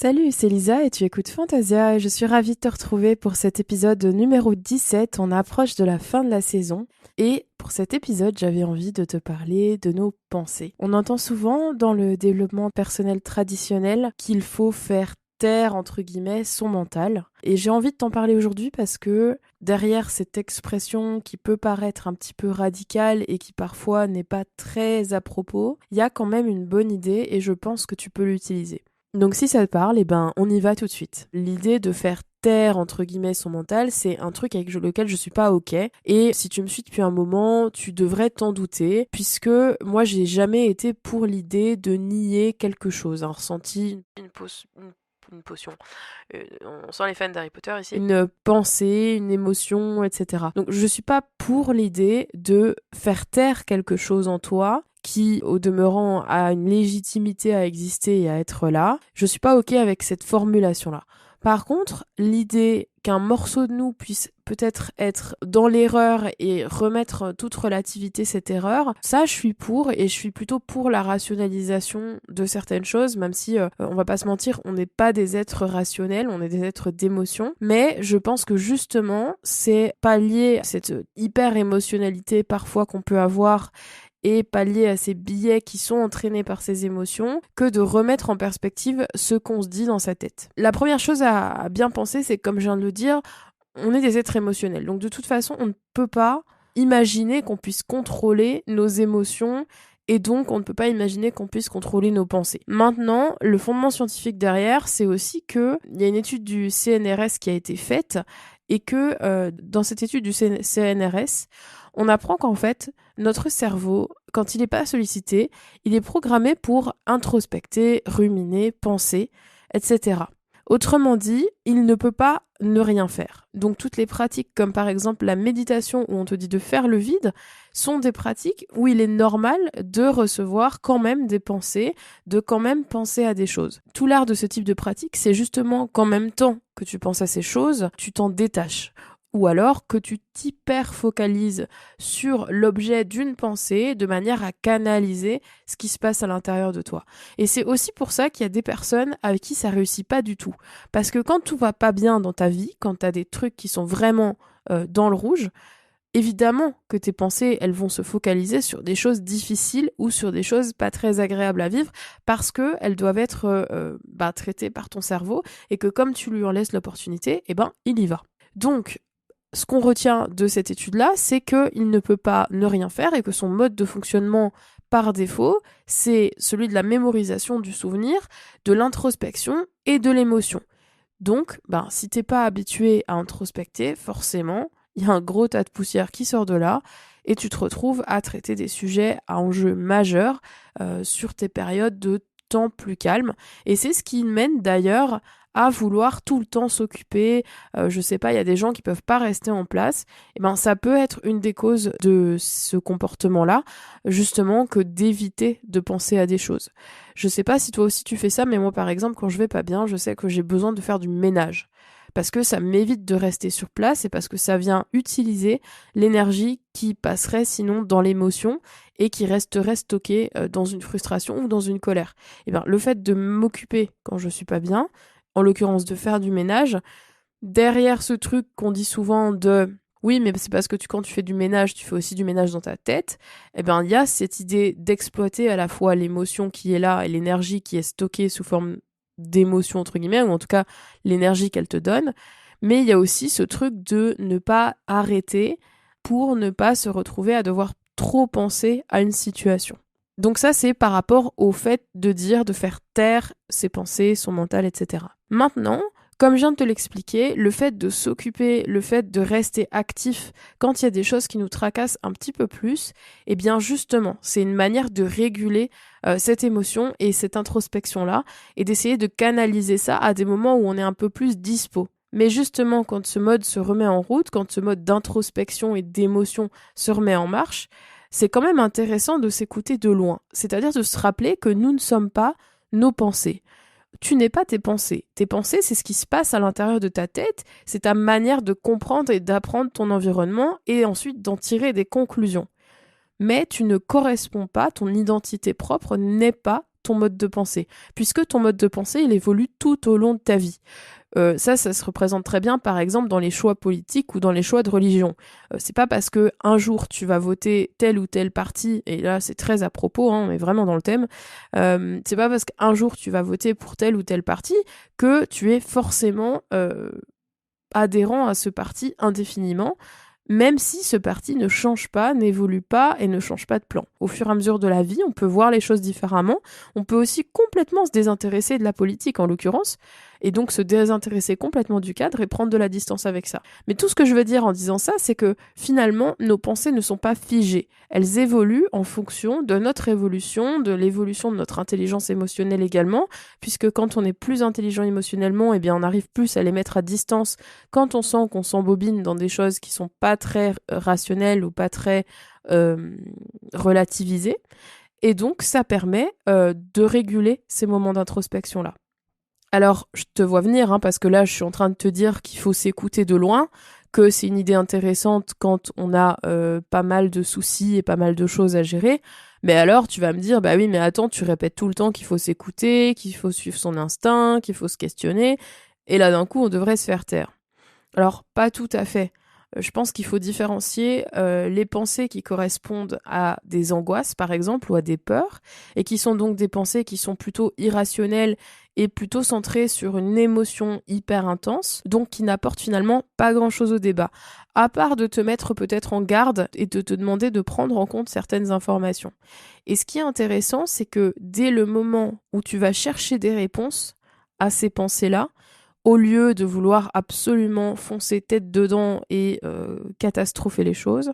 Salut, c'est Lisa et tu écoutes Fantasia et je suis ravie de te retrouver pour cet épisode numéro 17. On approche de la fin de la saison et pour cet épisode, j'avais envie de te parler de nos pensées. On entend souvent dans le développement personnel traditionnel qu'il faut faire taire, entre guillemets, son mental. Et j'ai envie de t'en parler aujourd'hui parce que derrière cette expression qui peut paraître un petit peu radicale et qui parfois n'est pas très à propos, il y a quand même une bonne idée et je pense que tu peux l'utiliser. Donc si ça te parle, on y va tout de suite. L'idée de faire taire, entre guillemets, son mental, c'est un truc avec lequel je suis pas ok. Et si tu me suis depuis un moment, tu devrais t'en douter, puisque moi, j'ai jamais été pour l'idée de nier quelque chose, un ressenti, une potion. On sent les fans d'Harry Potter ici. Une pensée, une émotion, etc. Donc je suis pas pour l'idée de faire taire quelque chose en toi qui, au demeurant, a une légitimité à exister et à être là. Je suis pas ok avec cette formulation-là. Par contre, l'idée qu'un morceau de nous puisse peut-être être dans l'erreur et remettre toute relativité cette erreur, ça je suis pour et je suis plutôt pour la rationalisation de certaines choses, même si on va pas se mentir, on n'est pas des êtres rationnels, on est des êtres d'émotion, mais je pense que justement c'est pas lié à cette hyper émotionnalité parfois qu'on peut avoir et pallier à ces biais qui sont entraînés par ces émotions que de remettre en perspective ce qu'on se dit dans sa tête. La première chose à bien penser, c'est que comme je viens de le dire, on est des êtres émotionnels. Donc de toute façon, on ne peut pas imaginer qu'on puisse contrôler nos émotions et donc on ne peut pas imaginer qu'on puisse contrôler nos pensées. Maintenant, le fondement scientifique derrière, c'est aussi qu'il y a une étude du CNRS qui a été faite et que dans cette étude du CNRS, on apprend qu'en fait, notre cerveau, quand il n'est pas sollicité, il est programmé pour introspecter, ruminer, penser, etc. Autrement dit, il ne peut pas ne rien faire. Donc toutes les pratiques, comme par exemple la méditation où on te dit de faire le vide, sont des pratiques où il est normal de recevoir quand même des pensées, de quand même penser à des choses. Tout l'art de ce type de pratique, c'est justement qu'en même temps que tu penses à ces choses, tu t'en détaches. Ou alors que tu t'hyper-focalises sur l'objet d'une pensée de manière à canaliser ce qui se passe à l'intérieur de toi. Et c'est aussi pour ça qu'il y a des personnes avec qui ça réussit pas du tout. Parce que quand tout va pas bien dans ta vie, quand tu as des trucs qui sont vraiment dans le rouge, évidemment que tes pensées, elles vont se focaliser sur des choses difficiles ou sur des choses pas très agréables à vivre parce qu'elles doivent être traitées par ton cerveau et que comme tu lui en laisses l'opportunité, il y va. Donc, ce qu'on retient de cette étude-là, c'est qu'il ne peut pas ne rien faire et que son mode de fonctionnement par défaut, c'est celui de la mémorisation du souvenir, de l'introspection et de l'émotion. Donc, si t'es pas habitué à introspecter, forcément, il y a un gros tas de poussière qui sort de là et tu te retrouves à traiter des sujets à enjeux majeurs sur tes périodes de temps plus calmes. Et c'est ce qui mène d'ailleurs à vouloir tout le temps s'occuper. Je sais pas, il y a des gens qui peuvent pas rester en place. Ça peut être une des causes de ce comportement-là, justement, que d'éviter de penser à des choses. Je sais pas si toi aussi tu fais ça, mais moi par exemple, quand je vais pas bien, je sais que j'ai besoin de faire du ménage. Parce que ça m'évite de rester sur place et parce que ça vient utiliser l'énergie qui passerait sinon dans l'émotion et qui resterait stockée dans une frustration ou dans une colère. Le fait de m'occuper quand je suis pas bien, en l'occurrence de faire du ménage, derrière ce truc qu'on dit souvent de oui, mais c'est parce que quand tu fais du ménage, tu fais aussi du ménage dans ta tête, il y a cette idée d'exploiter à la fois l'émotion qui est là et l'énergie qui est stockée sous forme d'émotion, entre guillemets, ou en tout cas l'énergie qu'elle te donne, mais il y a aussi ce truc de ne pas arrêter pour ne pas se retrouver à devoir trop penser à une situation. Donc ça, c'est par rapport au fait de dire, de faire taire ses pensées, son mental, etc. Maintenant, comme je viens de te l'expliquer, le fait de s'occuper, le fait de rester actif quand il y a des choses qui nous tracassent un petit peu plus, justement, c'est une manière de réguler cette émotion et cette introspection-là et d'essayer de canaliser ça à des moments où on est un peu plus dispo. Mais justement, quand ce mode se remet en route, quand ce mode d'introspection et d'émotion se remet en marche, c'est quand même intéressant de s'écouter de loin. C'est-à-dire de se rappeler que nous ne sommes pas nos pensées. Tu n'es pas tes pensées. Tes pensées, c'est ce qui se passe à l'intérieur de ta tête, c'est ta manière de comprendre et d'apprendre ton environnement et ensuite d'en tirer des conclusions. Mais tu ne corresponds pas, ton identité propre n'est pas ton mode de pensée, puisque ton mode de pensée, il évolue tout au long de ta vie. Ça se représente très bien, par exemple, dans les choix politiques ou dans les choix de religion. C'est pas parce que un jour tu vas voter tel ou tel parti, et là c'est très à propos, mais vraiment dans le thème, c'est pas parce qu'un jour tu vas voter pour tel ou tel parti que tu es forcément adhérent à ce parti indéfiniment, même si ce parti ne change pas, n'évolue pas et ne change pas de plan. Au fur et à mesure de la vie, on peut voir les choses différemment. On peut aussi complètement se désintéresser de la politique, en l'occurrence, et donc se désintéresser complètement du cadre et prendre de la distance avec ça. Mais tout ce que je veux dire en disant ça, c'est que finalement, nos pensées ne sont pas figées. Elles évoluent en fonction de notre évolution, de l'évolution de notre intelligence émotionnelle également, puisque quand on est plus intelligent émotionnellement, eh bien on arrive plus à les mettre à distance quand on sent qu'on s'embobine dans des choses qui sont pas très rationnelles ou pas très relativisées. Et donc, ça permet de réguler ces moments d'introspection-là. Alors, je te vois venir, parce que là, je suis en train de te dire qu'il faut s'écouter de loin, que c'est une idée intéressante quand on a pas mal de soucis et pas mal de choses à gérer. Mais alors, tu vas me dire, bah oui, mais attends, tu répètes tout le temps qu'il faut s'écouter, qu'il faut suivre son instinct, qu'il faut se questionner. Et là, d'un coup, on devrait se faire taire. Alors, pas tout à fait. Je pense qu'il faut différencier les pensées qui correspondent à des angoisses, par exemple, ou à des peurs, et qui sont donc des pensées qui sont plutôt irrationnelles et plutôt centrées sur une émotion hyper intense, donc qui n'apportent finalement pas grand-chose au débat, à part de te mettre peut-être en garde et de te demander de prendre en compte certaines informations. Et ce qui est intéressant, c'est que dès le moment où tu vas chercher des réponses à ces pensées-là, au lieu de vouloir absolument foncer tête dedans et catastropher les choses,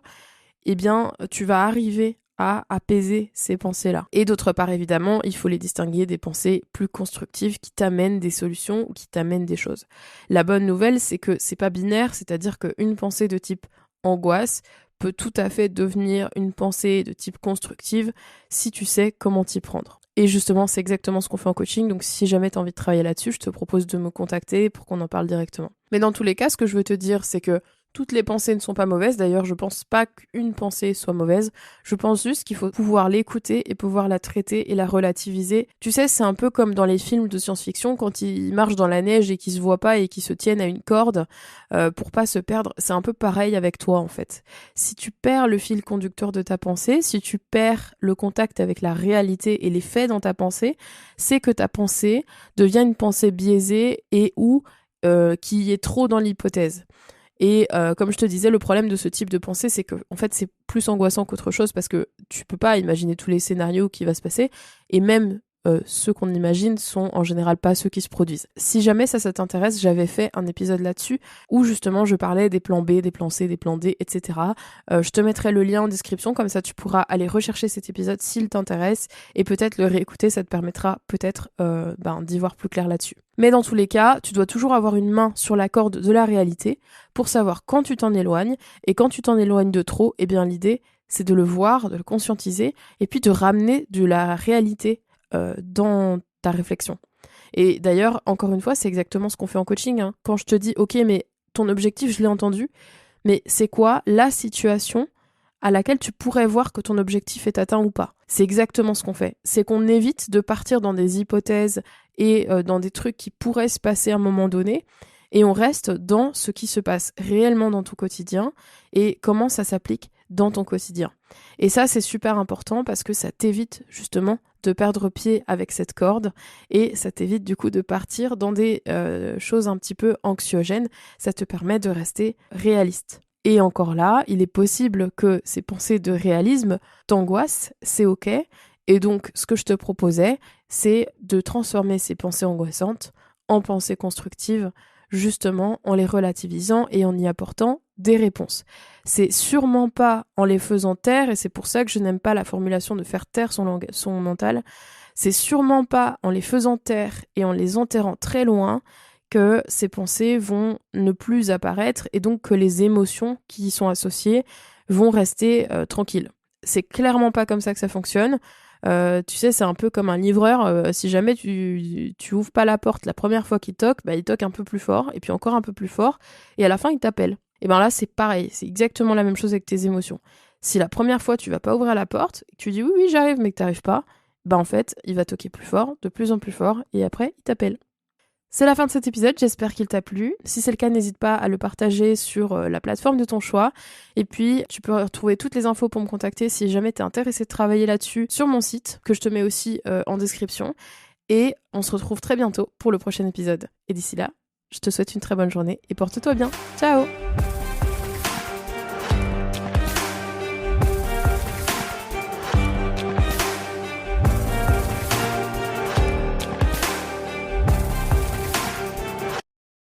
eh bien, tu vas arriver à apaiser ces pensées-là. Et d'autre part, évidemment, il faut les distinguer des pensées plus constructives qui t'amènent des solutions ou qui t'amènent des choses. La bonne nouvelle, c'est que c'est pas binaire, c'est-à-dire qu'une pensée de type angoisse peut tout à fait devenir une pensée de type constructive si tu sais comment t'y prendre. Et justement, c'est exactement ce qu'on fait en coaching, donc si jamais tu as envie de travailler là-dessus, je te propose de me contacter pour qu'on en parle directement. Mais dans tous les cas, ce que je veux te dire, c'est que toutes les pensées ne sont pas mauvaises. D'ailleurs, je pense pas qu'une pensée soit mauvaise. Je pense juste qu'il faut pouvoir l'écouter et pouvoir la traiter et la relativiser. Tu sais, c'est un peu comme dans les films de science-fiction quand ils marchent dans la neige et qu'ils se voient pas et qu'ils se tiennent à une corde pour pas se perdre. C'est un peu pareil avec toi, en fait. Si tu perds le fil conducteur de ta pensée, si tu perds le contact avec la réalité et les faits dans ta pensée, c'est que ta pensée devient une pensée biaisée et ou qui est trop dans l'hypothèse. Et comme je te disais, le problème de ce type de pensée, c'est que en fait, c'est plus angoissant qu'autre chose parce que tu peux pas imaginer tous les scénarios qui va se passer, et même ceux qu'on imagine sont en général pas ceux qui se produisent. Si jamais ça t'intéresse, j'avais fait un épisode là-dessus où justement je parlais des plans B, des plans C, des plans D, etc. Je te mettrai le lien en description, comme ça tu pourras aller rechercher cet épisode s'il t'intéresse et peut-être le réécouter, ça te permettra peut-être d'y voir plus clair là-dessus. Mais dans tous les cas, tu dois toujours avoir une main sur la corde de la réalité pour savoir quand tu t'en éloignes, et quand tu t'en éloignes de trop, eh bien l'idée c'est de le voir, de le conscientiser et puis de ramener de la réalité dans ta réflexion. Et d'ailleurs, encore une fois, c'est exactement ce qu'on fait en coaching. Quand je te dis, ok, mais ton objectif, je l'ai entendu, mais c'est quoi la situation à laquelle tu pourrais voir que ton objectif est atteint ou pas? C'est exactement ce qu'on fait. C'est qu'on évite de partir dans des hypothèses et dans des trucs qui pourraient se passer à un moment donné, et on reste dans ce qui se passe réellement dans ton quotidien et comment ça s'applique dans ton quotidien. Et ça, c'est super important parce que ça t'évite justement de perdre pied avec cette corde, et ça t'évite du coup de partir dans des choses un petit peu anxiogènes. Ça te permet de rester réaliste. Et encore là, il est possible que ces pensées de réalisme t'angoissent, c'est ok. Et donc, ce que je te proposais, c'est de transformer ces pensées angoissantes en pensées constructives, justement en les relativisant et en y apportant des réponses. C'est sûrement pas en les faisant taire, et c'est pour ça que je n'aime pas la formulation de faire taire son mental, c'est sûrement pas en les faisant taire et en les enterrant très loin que ces pensées vont ne plus apparaître, et donc que les émotions qui y sont associées vont rester tranquilles. C'est clairement pas comme ça que ça fonctionne. Tu sais, c'est un peu comme un livreur. Si jamais tu ouvres pas la porte la première fois qu'il toque, il toque un peu plus fort, et puis encore un peu plus fort, et à la fin il t'appelle. Et ben là c'est pareil, c'est exactement la même chose avec tes émotions. Si la première fois tu vas pas ouvrir la porte, et que tu dis oui j'arrive, mais que t'arrives pas, en fait, il va toquer plus fort, de plus en plus fort, et après, il t'appelle. C'est la fin de cet épisode, j'espère qu'il t'a plu. Si c'est le cas, n'hésite pas à le partager sur la plateforme de ton choix. Et puis, tu peux retrouver toutes les infos pour me contacter si jamais t'es intéressé de travailler là-dessus sur mon site, que je te mets aussi en description. Et on se retrouve très bientôt pour le prochain épisode. Et d'ici là, je te souhaite une très bonne journée et porte-toi bien. Ciao!